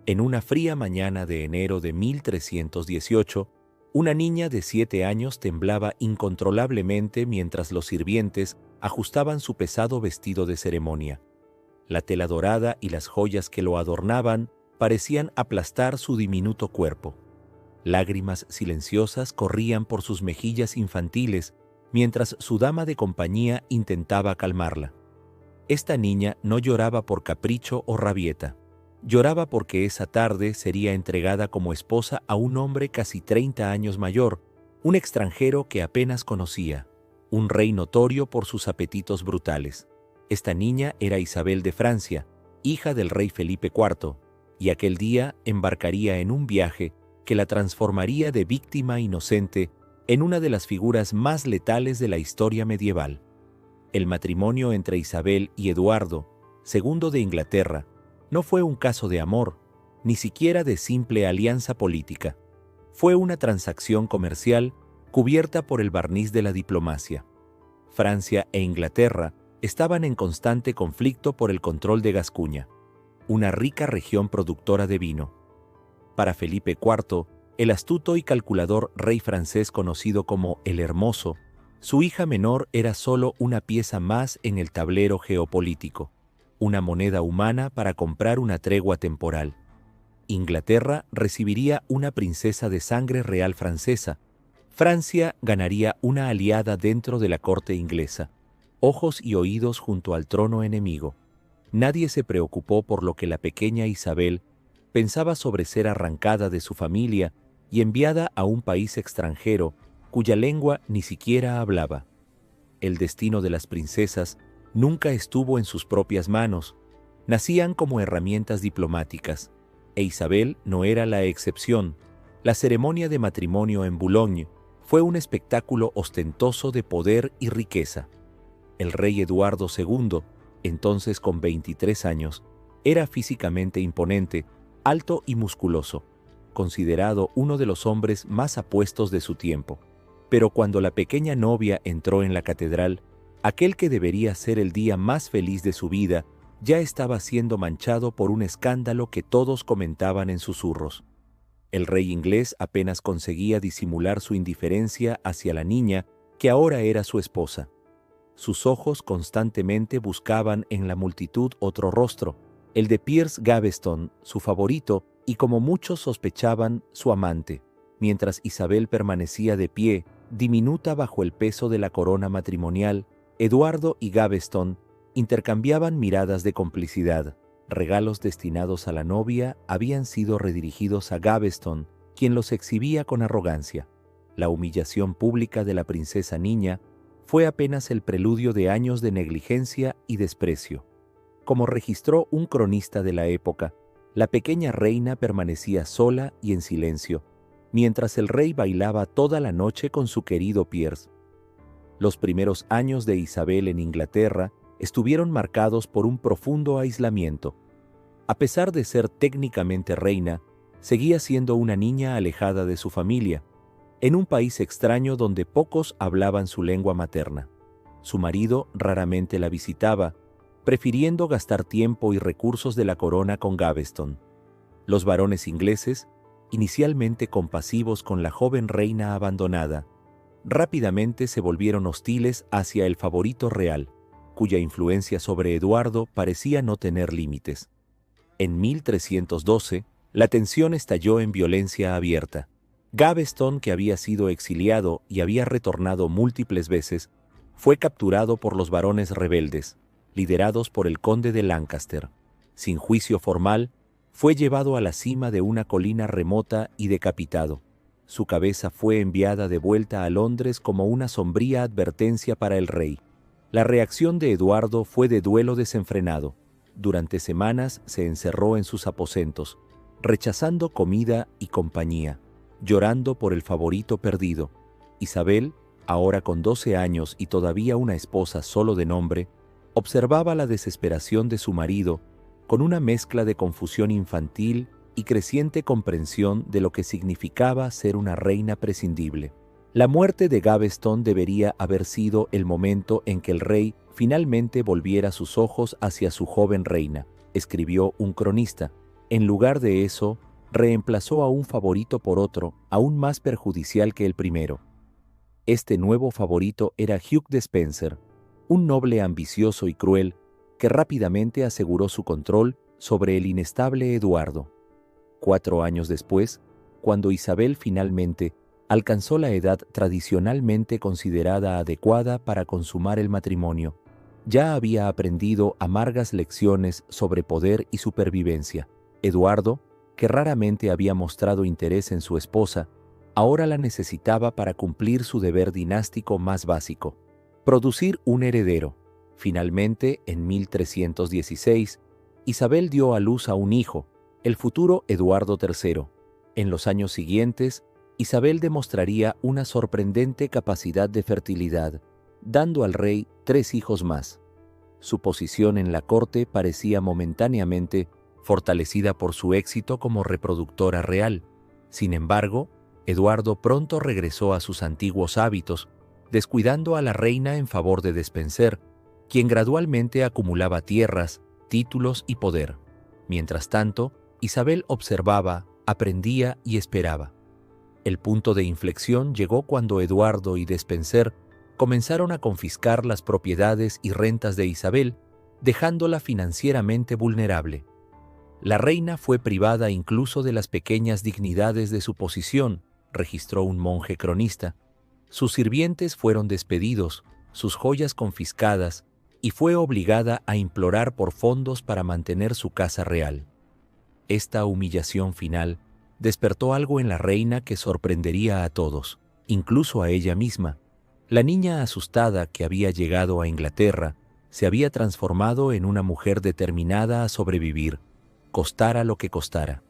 En una fría mañana de enero de 1318, una niña de 7 años temblaba incontrolablemente mientras los sirvientes ajustaban su pesado vestido de ceremonia. La tela dorada y las joyas que lo adornaban parecían aplastar su diminuto cuerpo. Lágrimas silenciosas corrían por sus mejillas infantiles mientras su dama de compañía intentaba calmarla. Esta niña no lloraba por capricho o rabieta. Lloraba porque esa tarde sería entregada como esposa a un hombre casi 30 años mayor, un extranjero que apenas conocía, un rey notorio por sus apetitos brutales. Esta niña era Isabel de Francia, hija del rey Felipe IV, y aquel día embarcaría en un viaje que la transformaría de víctima inocente en una de las figuras más letales de la historia medieval. El matrimonio entre Isabel y Eduardo, segundo de Inglaterra, no fue un caso de amor, ni siquiera de simple alianza política. Fue una transacción comercial cubierta por el barniz de la diplomacia. Francia e Inglaterra estaban en constante conflicto por el control de Gascuña, una rica región productora de vino. Para Felipe IV, el astuto y calculador rey francés conocido como el Hermoso, su hija menor era solo una pieza más en el tablero geopolítico, una moneda humana para comprar una tregua temporal. Inglaterra recibiría una princesa de sangre real francesa. Francia ganaría una aliada dentro de la corte inglesa, ojos y oídos junto al trono enemigo. Nadie se preocupó por lo que la pequeña Isabel pensaba sobre ser arrancada de su familia y enviada a un país extranjero cuya lengua ni siquiera hablaba. El destino de las princesas nunca estuvo en sus propias manos, nacían como herramientas diplomáticas, e Isabel no era la excepción. La ceremonia de matrimonio en Boulogne fue un espectáculo ostentoso de poder y riqueza. El rey Eduardo II, entonces con 23 años, era físicamente imponente, alto y musculoso, considerado uno de los hombres más apuestos de su tiempo. Pero cuando la pequeña novia entró en la catedral, aquel que debería ser el día más feliz de su vida ya estaba siendo manchado por un escándalo que todos comentaban en susurros. El rey inglés apenas conseguía disimular su indiferencia hacia la niña que ahora era su esposa. Sus ojos constantemente buscaban en la multitud otro rostro, el de Piers Gaveston, su favorito y, como muchos sospechaban, su amante, mientras Isabel permanecía de pie, diminuta bajo el peso de la corona matrimonial. Eduardo y Gaveston intercambiaban miradas de complicidad. Regalos destinados a la novia habían sido redirigidos a Gaveston, quien los exhibía con arrogancia. La humillación pública de la princesa niña fue apenas el preludio de años de negligencia y desprecio. Como registró un cronista de la época, la pequeña reina permanecía sola y en silencio, mientras el rey bailaba toda la noche con su querido Piers. Los primeros años de Isabel en Inglaterra estuvieron marcados por un profundo aislamiento. A pesar de ser técnicamente reina, seguía siendo una niña alejada de su familia, en un país extraño donde pocos hablaban su lengua materna. Su marido raramente la visitaba, prefiriendo gastar tiempo y recursos de la corona con Gaveston. Los varones ingleses, inicialmente compasivos con la joven reina abandonada, rápidamente se volvieron hostiles hacia el favorito real, cuya influencia sobre Eduardo parecía no tener límites. En 1312, la tensión estalló en violencia abierta. Gaveston, que había sido exiliado y había retornado múltiples veces, fue capturado por los varones rebeldes, liderados por el conde de Lancaster. Sin juicio formal, fue llevado a la cima de una colina remota y decapitado. Su cabeza fue enviada de vuelta a Londres como una sombría advertencia para el rey. La reacción de Eduardo fue de duelo desenfrenado. Durante semanas se encerró en sus aposentos, rechazando comida y compañía, llorando por el favorito perdido. Isabel, ahora con 12 años y todavía una esposa solo de nombre, observaba la desesperación de su marido con una mezcla de confusión infantil y creciente comprensión de lo que significaba ser una reina prescindible. La muerte de Gaveston debería haber sido el momento en que el rey finalmente volviera sus ojos hacia su joven reina, escribió un cronista, En lugar de eso, reemplazó a un favorito por otro, aún más perjudicial que el primero. Este nuevo favorito era Hugh Despenser, un noble ambicioso y cruel que rápidamente aseguró su control sobre el inestable Eduardo. 4 años después, cuando Isabel finalmente alcanzó la edad tradicionalmente considerada adecuada para consumar el matrimonio, ya había aprendido amargas lecciones sobre poder y supervivencia. Eduardo, que raramente había mostrado interés en su esposa, ahora la necesitaba para cumplir su deber dinástico más básico: producir un heredero. Finalmente, en 1316, Isabel dio a luz a un hijo, el futuro Eduardo III. En los años siguientes, Isabel demostraría una sorprendente capacidad de fertilidad, dando al rey 3 hijos más. Su posición en la corte parecía momentáneamente fortalecida por su éxito como reproductora real. Sin embargo, Eduardo pronto regresó a sus antiguos hábitos, descuidando a la reina en favor de Despenser, quien gradualmente acumulaba tierras, títulos y poder. Mientras tanto, Isabel observaba, aprendía y esperaba. El punto de inflexión llegó cuando Eduardo y Despenser comenzaron a confiscar las propiedades y rentas de Isabel, dejándola financieramente vulnerable. La reina fue privada incluso de las pequeñas dignidades de su posición, registró un monje cronista. Sus sirvientes fueron despedidos, sus joyas confiscadas, y fue obligada a implorar por fondos para mantener su casa real. Esta humillación final despertó algo en la reina que sorprendería a todos, incluso a ella misma. La niña asustada que había llegado a Inglaterra se había transformado en una mujer determinada a sobrevivir, costara lo que costara.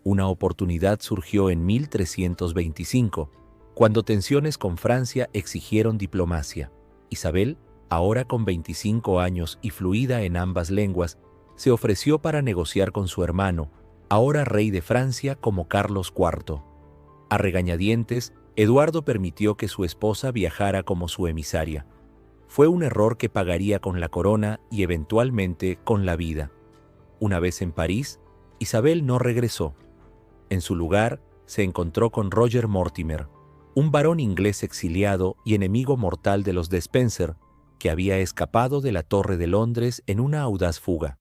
Una oportunidad surgió en 1325, cuando tensiones con Francia exigieron diplomacia. Isabel, ahora con 25 años y fluida en ambas lenguas, se ofreció para negociar con su hermano, ahora rey de Francia, como Carlos IV. A regañadientes, Eduardo permitió que su esposa viajara como su emisaria. Fue un error que pagaría con la corona y eventualmente con la vida. Una vez en París, Isabel no regresó. En su lugar, se encontró con Roger Mortimer, un varón inglés exiliado y enemigo mortal de los Despenser, que había escapado de la Torre de Londres en una audaz fuga.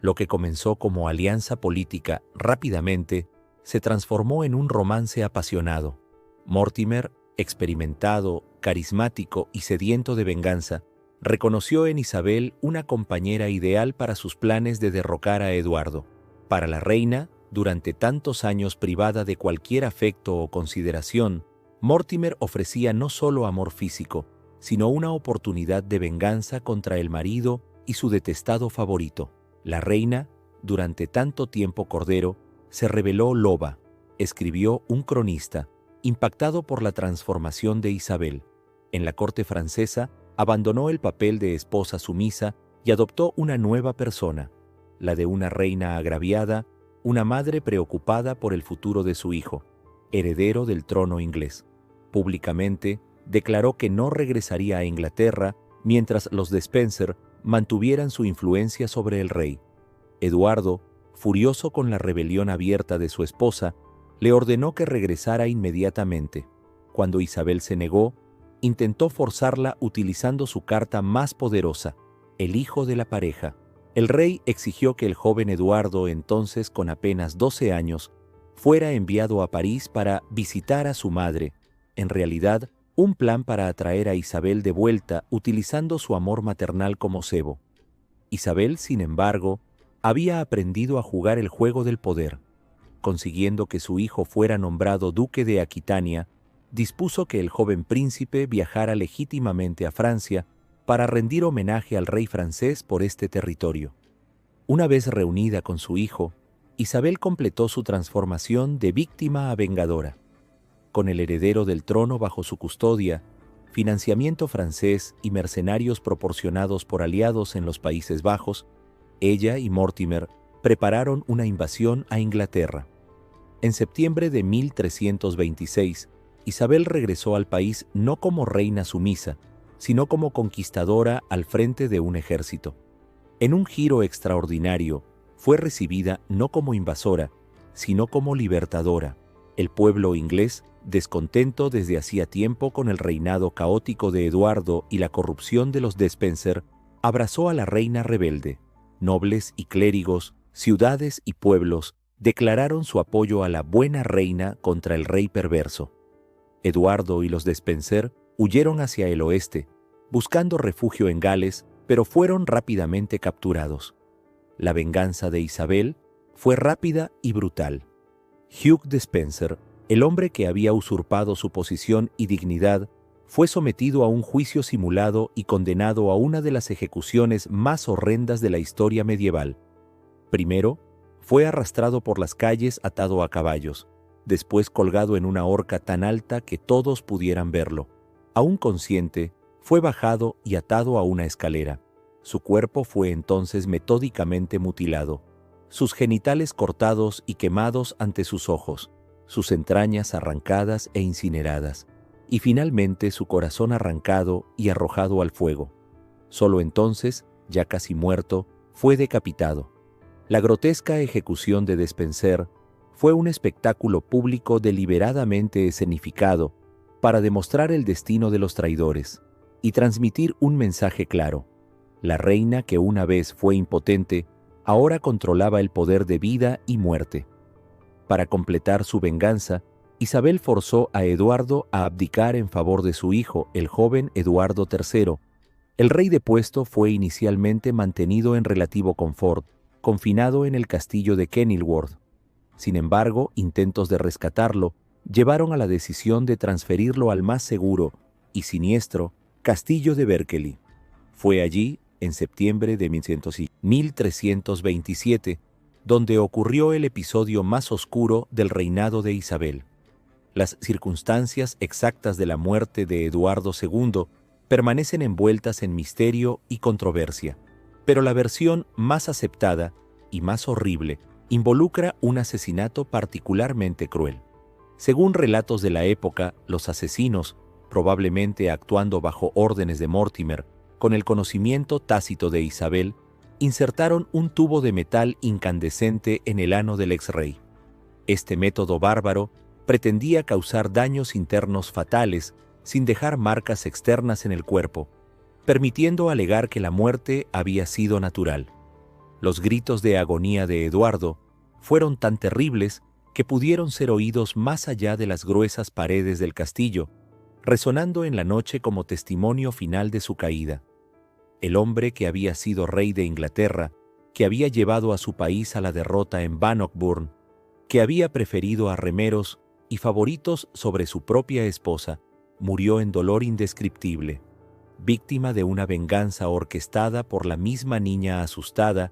Lo que comenzó como alianza política rápidamente se transformó en un romance apasionado. Mortimer, experimentado, carismático y sediento de venganza, reconoció en Isabel una compañera ideal para sus planes de derrocar a Eduardo. Para la reina, durante tantos años privada de cualquier afecto o consideración, Mortimer ofrecía no solo amor físico, sino una oportunidad de venganza contra el marido y su detestado favorito. La reina, durante tanto tiempo cordero, se reveló loba, escribió un cronista, impactado por la transformación de Isabel. En la corte francesa, abandonó el papel de esposa sumisa y adoptó una nueva persona, la de una reina agraviada, una madre preocupada por el futuro de su hijo, heredero del trono inglés. Públicamente, declaró que no regresaría a Inglaterra mientras los Despenser mantuvieran su influencia sobre el rey. Eduardo, furioso con la rebelión abierta de su esposa, le ordenó que regresara inmediatamente. Cuando Isabel se negó, intentó forzarla utilizando su carta más poderosa, el hijo de la pareja. El rey exigió que el joven Eduardo, entonces con apenas 12 años, fuera enviado a París para visitar a su madre, en realidad un plan para atraer a Isabel de vuelta utilizando su amor maternal como cebo. Isabel, sin embargo, había aprendido a jugar el juego del poder. Consiguiendo que su hijo fuera nombrado duque de Aquitania, dispuso que el joven príncipe viajara legítimamente a Francia para rendir homenaje al rey francés por este territorio. Una vez reunida con su hijo, Isabel completó su transformación de víctima a vengadora. Con el heredero del trono bajo su custodia, financiamiento francés y mercenarios proporcionados por aliados en los Países Bajos, ella y Mortimer prepararon una invasión a Inglaterra. En septiembre de 1326, Isabel regresó al país no como reina sumisa, sino como conquistadora al frente de un ejército. En un giro extraordinario, fue recibida no como invasora, sino como libertadora. El pueblo inglés, descontento desde hacía tiempo con el reinado caótico de Eduardo y la corrupción de los Despencer, abrazó a la reina rebelde. Nobles y clérigos, ciudades y pueblos declararon su apoyo a la buena reina contra el rey perverso. Eduardo y los Despencer huyeron hacia el oeste, buscando refugio en Gales, pero fueron rápidamente capturados. La venganza de Isabel fue rápida y brutal. Hugh Despencer, el hombre que había usurpado su posición y dignidad, fue sometido a un juicio simulado y condenado a una de las ejecuciones más horrendas de la historia medieval. Primero, fue arrastrado por las calles atado a caballos, después colgado en una horca tan alta que todos pudieran verlo. Aún consciente, fue bajado y atado a una escalera. Su cuerpo fue entonces metódicamente mutilado, sus genitales cortados y quemados ante sus ojos, sus entrañas arrancadas e incineradas, y finalmente su corazón arrancado y arrojado al fuego. Solo entonces, ya casi muerto, fue decapitado. La grotesca ejecución de Despencer fue un espectáculo público deliberadamente escenificado para demostrar el destino de los traidores y transmitir un mensaje claro. La reina que una vez fue impotente, ahora controlaba el poder de vida y muerte. Para completar su venganza, Isabel forzó a Eduardo a abdicar en favor de su hijo, el joven Eduardo III. El rey depuesto fue inicialmente mantenido en relativo confort, confinado en el castillo de Kenilworth. Sin embargo, intentos de rescatarlo llevaron a la decisión de transferirlo al más seguro y siniestro castillo de Berkeley. Fue allí, en septiembre de 1327, donde ocurrió el episodio más oscuro del reinado de Isabel. Las circunstancias exactas de la muerte de Eduardo II permanecen envueltas en misterio y controversia, pero la versión más aceptada y más horrible involucra un asesinato particularmente cruel. Según relatos de la época, los asesinos, probablemente actuando bajo órdenes de Mortimer, con el conocimiento tácito de Isabel, insertaron un tubo de metal incandescente en el ano del ex-rey. Este método bárbaro pretendía causar daños internos fatales sin dejar marcas externas en el cuerpo, permitiendo alegar que la muerte había sido natural. Los gritos de agonía de Eduardo fueron tan terribles que pudieron ser oídos más allá de las gruesas paredes del castillo, resonando en la noche como testimonio final de su caída. El hombre que había sido rey de Inglaterra, que había llevado a su país a la derrota en Bannockburn, que había preferido a remeros y favoritos sobre su propia esposa, murió en dolor indescriptible, víctima de una venganza orquestada por la misma niña asustada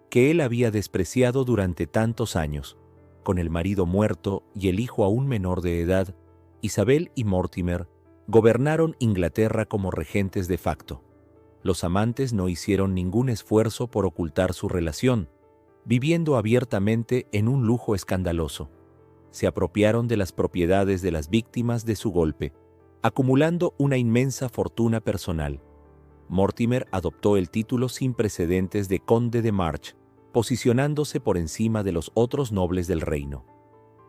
que él había despreciado durante tantos años. Con el marido muerto y el hijo aún menor de edad, Isabel y Mortimer gobernaron Inglaterra como regentes de facto. Los amantes no hicieron ningún esfuerzo por ocultar su relación, viviendo abiertamente en un lujo escandaloso. Se apropiaron de las propiedades de las víctimas de su golpe, acumulando una inmensa fortuna personal. Mortimer adoptó el título sin precedentes de conde de March, posicionándose por encima de los otros nobles del reino.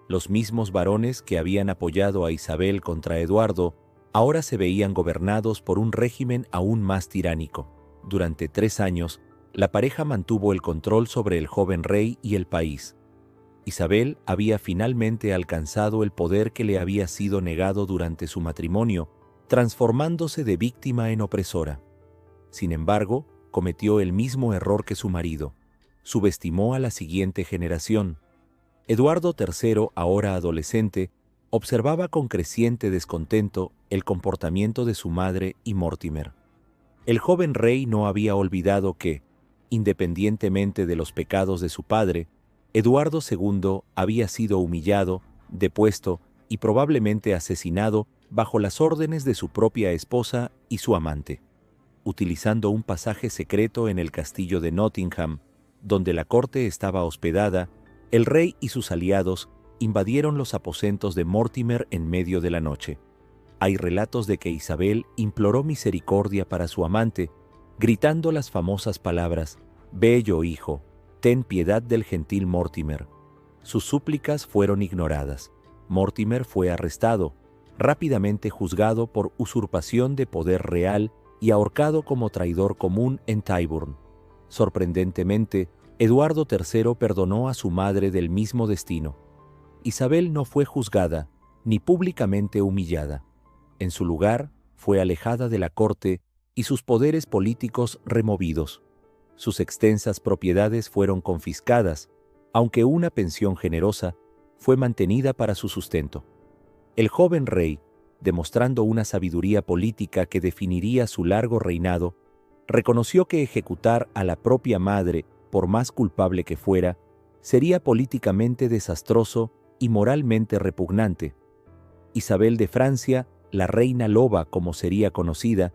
Los mismos varones que habían apoyado a Isabel contra Eduardo ahora se veían gobernados por un régimen aún más tiránico. Durante 3 años, la pareja mantuvo el control sobre el joven rey y el país. Isabel había finalmente alcanzado el poder que le había sido negado durante su matrimonio, transformándose de víctima en opresora. Sin embargo, cometió el mismo error que su marido. Subestimó a la siguiente generación. Eduardo III, ahora adolescente, observaba con creciente descontento el comportamiento de su madre y Mortimer. El joven rey no había olvidado que, independientemente de los pecados de su padre, Eduardo II había sido humillado, depuesto y probablemente asesinado bajo las órdenes de su propia esposa y su amante. Utilizando un pasaje secreto en el castillo de Nottingham, donde la corte estaba hospedada, el rey y sus aliados invadieron los aposentos de Mortimer en medio de la noche. Hay relatos de que Isabel imploró misericordia para su amante, gritando las famosas palabras: «Bello hijo, «Ten piedad del gentil Mortimer». Sus súplicas fueron ignoradas. Mortimer fue arrestado, rápidamente juzgado por usurpación de poder real y ahorcado como traidor común en Tyburn. Sorprendentemente, Eduardo III perdonó a su madre del mismo destino. Isabel no fue juzgada ni públicamente humillada. En su lugar, fue alejada de la corte y sus poderes políticos removidos. Sus extensas propiedades fueron confiscadas, aunque una pensión generosa fue mantenida para su sustento. El joven rey, demostrando una sabiduría política que definiría su largo reinado, reconoció que ejecutar a la propia madre, por más culpable que fuera, sería políticamente desastroso y moralmente repugnante. Isabel de Francia, la reina loba como sería conocida,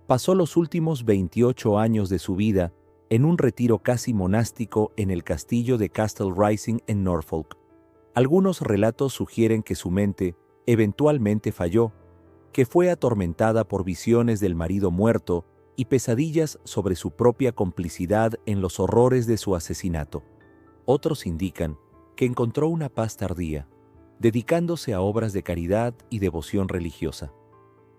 pasó los últimos 28 años de su vida en un retiro casi monástico en el castillo de Castle Rising en Norfolk. Algunos relatos sugieren que su mente eventualmente falló, que fue atormentada por visiones del marido muerto y pesadillas sobre su propia complicidad en los horrores de su asesinato. Otros indican que encontró una paz tardía, dedicándose a obras de caridad y devoción religiosa.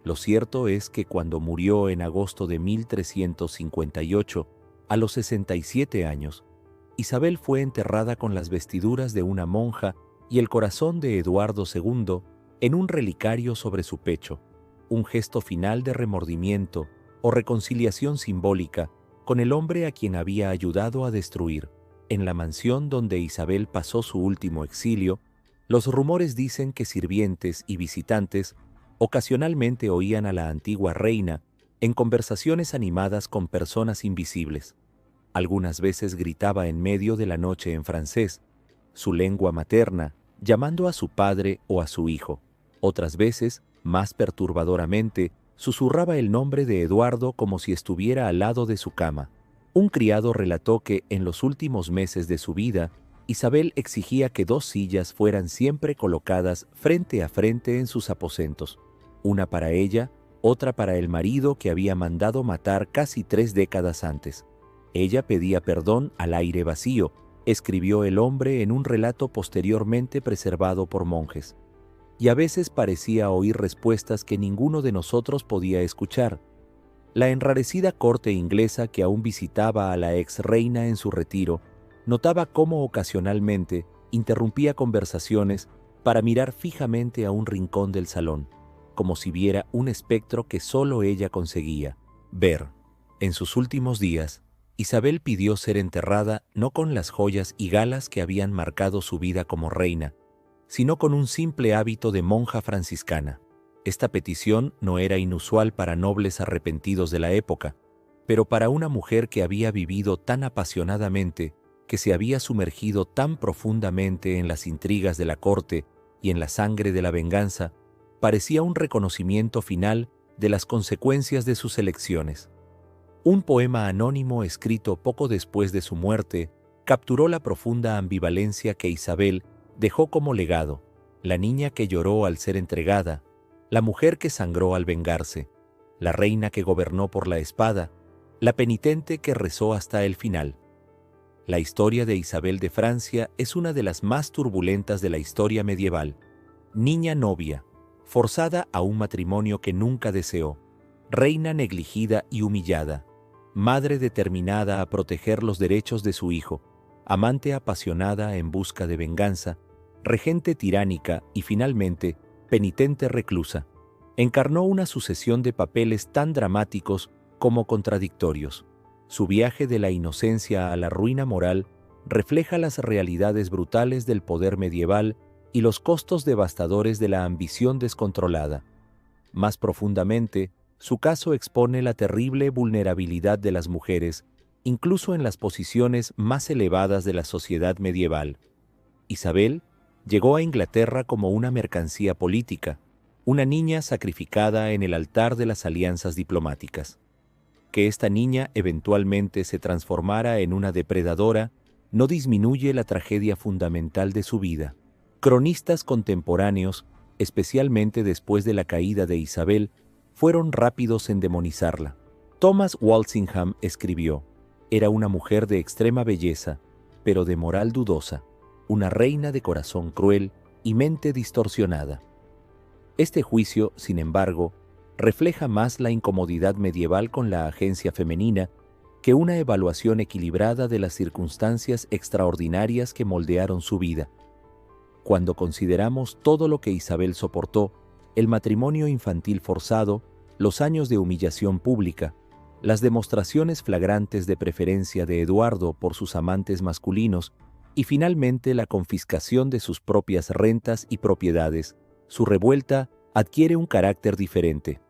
Lo cierto es que cuando murió en agosto de 1358, a los 67 años, Isabel fue enterrada con las vestiduras de una monja y el corazón de Eduardo II en un relicario sobre su pecho, un gesto final de remordimiento o reconciliación simbólica con el hombre a quien había ayudado a destruir. En la mansión donde Isabel pasó su último exilio, los rumores dicen que sirvientes y visitantes ocasionalmente oían a la antigua reina en conversaciones animadas con personas invisibles. Algunas veces gritaba en medio de la noche en francés, su lengua materna, llamando a su padre o a su hijo. Otras veces, más perturbadoramente, susurraba el nombre de Eduardo como si estuviera al lado de su cama. Un criado relató que, en los últimos meses de su vida, Isabel exigía que 2 sillas fueran siempre colocadas frente a frente en sus aposentos, una para ella, otra para el marido que había mandado matar casi 3 décadas antes. Ella pedía perdón al aire vacío, escribió el hombre en un relato posteriormente preservado por monjes. Y a veces parecía oír respuestas que ninguno de nosotros podía escuchar. La enrarecida corte inglesa que aún visitaba a la ex reina en su retiro, notaba cómo ocasionalmente interrumpía conversaciones para mirar fijamente a un rincón del salón, como si viera un espectro que solo ella conseguía ver. En sus últimos días, Isabel pidió ser enterrada no con las joyas y galas que habían marcado su vida como reina, sino con un simple hábito de monja franciscana. Esta petición no era inusual para nobles arrepentidos de la época, pero para una mujer que había vivido tan apasionadamente, que se había sumergido tan profundamente en las intrigas de la corte y en la sangre de la venganza, parecía un reconocimiento final de las consecuencias de sus elecciones. Un poema anónimo escrito poco después de su muerte capturó la profunda ambivalencia que Isabel dejó como legado: la niña que lloró al ser entregada, la mujer que sangró al vengarse, la reina que gobernó por la espada, la penitente que rezó hasta el final. La historia de Isabel de Francia es una de las más turbulentas de la historia medieval. Niña novia, forzada a un matrimonio que nunca deseó, reina negligida y humillada, madre determinada a proteger los derechos de su hijo, amante apasionada en busca de venganza, regente tiránica y finalmente penitente reclusa. Encarnó una sucesión de papeles tan dramáticos como contradictorios. Su viaje de la inocencia a la ruina moral refleja las realidades brutales del poder medieval y los costos devastadores de la ambición descontrolada. Más profundamente, su caso expone la terrible vulnerabilidad de las mujeres, incluso en las posiciones más elevadas de la sociedad medieval. Isabel llegó a Inglaterra como una mercancía política, una niña sacrificada en el altar de las alianzas diplomáticas. Que esta niña eventualmente se transformara en una depredadora no disminuye la tragedia fundamental de su vida. Cronistas contemporáneos, especialmente después de la caída de Isabel, fueron rápidos en demonizarla. Thomas Walsingham escribió: «Era una mujer de extrema belleza, pero de moral dudosa, una reina de corazón cruel y mente distorsionada. Este juicio, sin embargo, refleja más la incomodidad medieval con la agencia femenina que una evaluación equilibrada de las circunstancias extraordinarias que moldearon su vida. Cuando consideramos todo lo que Isabel soportó, el matrimonio infantil forzado, los años de humillación pública, las demostraciones flagrantes de preferencia de Eduardo por sus amantes masculinos y finalmente la confiscación de sus propias rentas y propiedades, su revuelta adquiere un carácter diferente.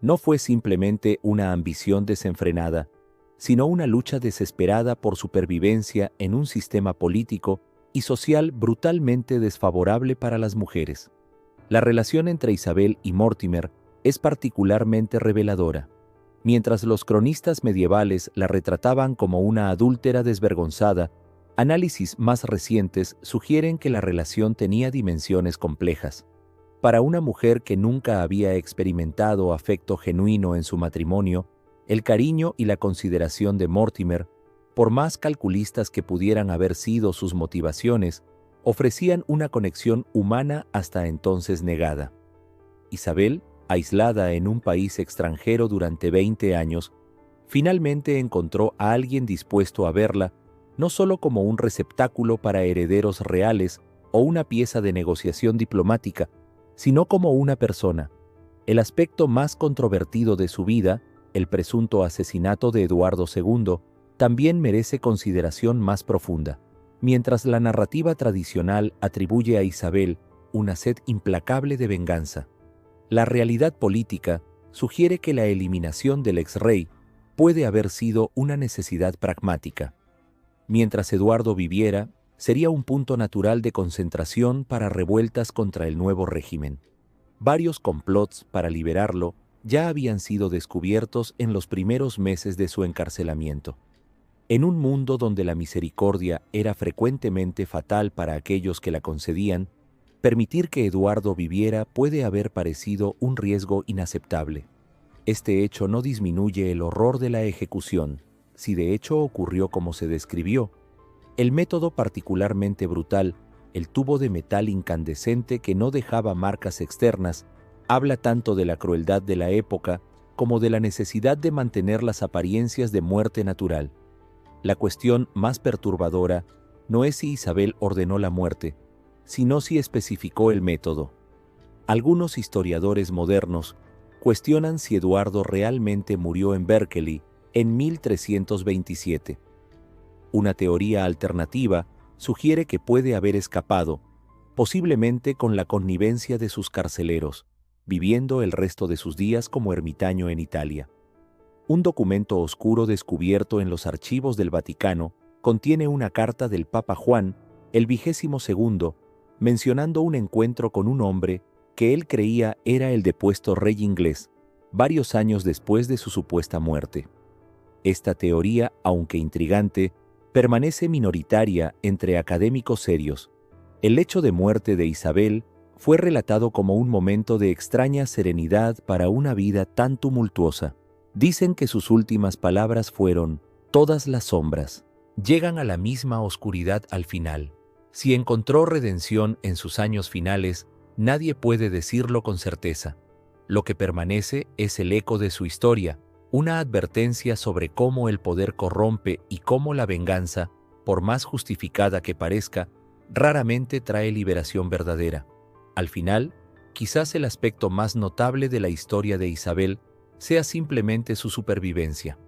No fue simplemente una ambición desenfrenada, sino una lucha desesperada por supervivencia en un sistema político y social brutalmente desfavorable para las mujeres. La relación entre Isabel y Mortimer es particularmente reveladora. Mientras los cronistas medievales la retrataban como una adúltera desvergonzada, análisis más recientes sugieren que la relación tenía dimensiones complejas. Para una mujer que nunca había experimentado afecto genuino en su matrimonio, el cariño y la consideración de Mortimer, por más calculistas que pudieran haber sido sus motivaciones, ofrecían una conexión humana hasta entonces negada. Isabel, aislada en un país extranjero durante 20 años, finalmente encontró a alguien dispuesto a verla no solo como un receptáculo para herederos reales o una pieza de negociación diplomática, sino como una persona. El aspecto más controvertido de su vida, el presunto asesinato de Eduardo II, también merece consideración más profunda. Mientras la narrativa tradicional atribuye a Isabel una sed implacable de venganza, la realidad política sugiere que la eliminación del exrey puede haber sido una necesidad pragmática. Mientras Eduardo viviera, sería un punto natural de concentración para revueltas contra el nuevo régimen. Varios complots para liberarlo ya habían sido descubiertos en los primeros meses de su encarcelamiento. En un mundo donde la misericordia era frecuentemente fatal para aquellos que la concedían, permitir que Eduardo viviera puede haber parecido un riesgo inaceptable. Este hecho no disminuye el horror de la ejecución, si de hecho ocurrió como se describió. El método particularmente brutal, el tubo de metal incandescente que no dejaba marcas externas, habla tanto de la crueldad de la época como de la necesidad de mantener las apariencias de muerte natural. La cuestión más perturbadora no es si Isabel ordenó la muerte, sino si especificó el método. Algunos historiadores modernos cuestionan si Eduardo realmente murió en Berkeley en 1327. Una teoría alternativa sugiere que puede haber escapado, posiblemente con la connivencia de sus carceleros, viviendo el resto de sus días como ermitaño en Italia. Un documento oscuro descubierto en los archivos del Vaticano contiene una carta del Papa Juan, el 22º, mencionando un encuentro con un hombre que él creía era el depuesto rey inglés, varios años después de su supuesta muerte. Esta teoría, aunque intrigante, permanece minoritaria entre académicos serios. El hecho de muerte de Isabel fue relatado como un momento de extraña serenidad para una vida tan tumultuosa. Dicen que sus últimas palabras fueron: «Todas las sombras llegan a la misma oscuridad al final». Si encontró redención en sus años finales, nadie puede decirlo con certeza. Lo que permanece es el eco de su historia, una advertencia sobre cómo el poder corrompe y cómo la venganza, por más justificada que parezca, raramente trae liberación verdadera. Al final, quizás el aspecto más notable de la historia de Isabel sea simplemente su supervivencia.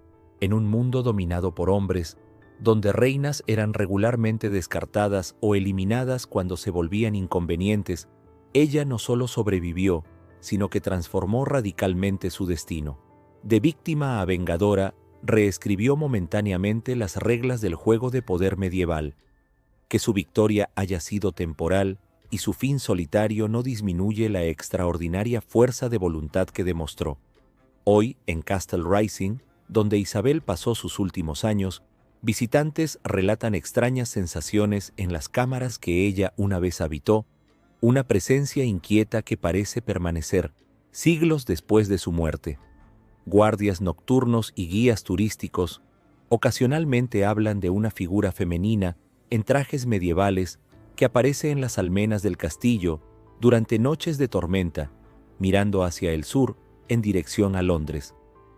En un mundo dominado por hombres, donde reinas eran regularmente descartadas o eliminadas cuando se volvían inconvenientes, ella no solo sobrevivió, sino que transformó radicalmente su destino. De víctima a vengadora, reescribió momentáneamente las reglas del juego de poder medieval. Que su victoria haya sido temporal y su fin solitario no disminuye la extraordinaria fuerza de voluntad que demostró. Hoy, en Castle Rising, donde Isabel pasó sus últimos años, visitantes relatan extrañas sensaciones en las cámaras que ella una vez habitó, una presencia inquieta que parece permanecer siglos después de su muerte. Guardias nocturnos y guías turísticos ocasionalmente hablan de una figura femenina en trajes medievales, que aparece en las almenas del castillo durante noches de tormenta, mirando hacia el sur en dirección a Londres,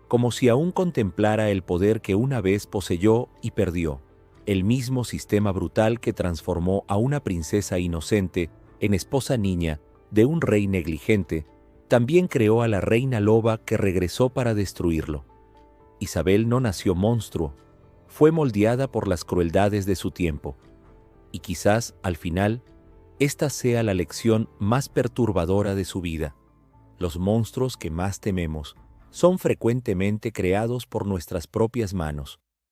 como si aún contemplara el poder que una vez poseyó y perdió, el mismo sistema brutal que transformó a una princesa inocente en esposa niña de un rey negligente. También creó a la reina loba que regresó para destruirlo. Isabel no nació monstruo, fue moldeada por las crueldades de su tiempo. Y quizás, al final, esta sea la lección más perturbadora de su vida. Los monstruos que más tememos son frecuentemente creados por nuestras propias manos.